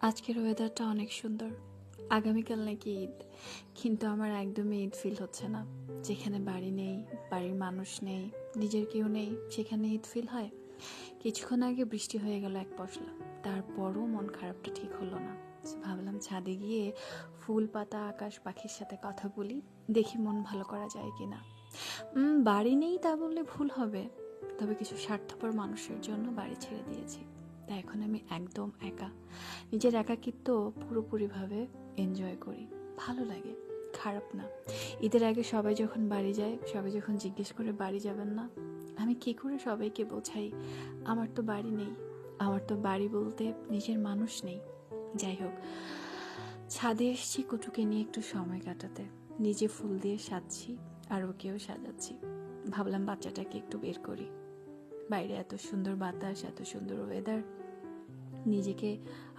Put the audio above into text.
আজকের ওয়েদারটা অনেক সুন্দর। আগামীকাল নাকি ঈদ, কিন্তু আমার একদমই ঈদ ফিল হচ্ছে না। যেখানে বাড়ি নেই, বাড়ির মানুষ নেই, নিজের কেউ নেই, সেখানে ঈদ ফিল হয়? কিছুক্ষণ আগে বৃষ্টি হয়ে গেল এক পশলা, তারপরও মন খারাপটা ঠিক হলো না। ভাবলাম ছাদে গিয়ে ফুল পাতা আকাশ পাখির সাথে কথা বলি, দেখি মন ভালো করা যায় কিনা। বাড়ি নেই তা বললে ভুল হবে, তবে কিছু স্বার্থপর মানুষের জন্য বাড়ি ছেড়ে দিয়েছি। তাই এখন আমি একদম একা। নিজের একাকিত্ব পুরোপুরিভাবে এনজয় করি। ভালো লাগে, খারাপ না। ঈদের আগে সবাই যখন বাড়ি যায়, সবাই যখন জিজ্ঞেস করে বাড়ি যাবেন না, আমি কি করে সবাইকে বোঝাই আমার তো বাড়ি নেই, আমার তো বাড়ি বলতে নিজের মানুষ নেই। যাই হোক, ছাদে এসেছি কুটুকে নিয়ে একটু সময় কাটাতে। নিজে ফুল দিয়ে সাজছি আর ওকেও সাজাচ্ছি। ভাবলাম বাচ্চাটাকে একটু বের করি। বাইরে এত সুন্দর বাতাস, এত সুন্দর ওয়েদার, নিজেকে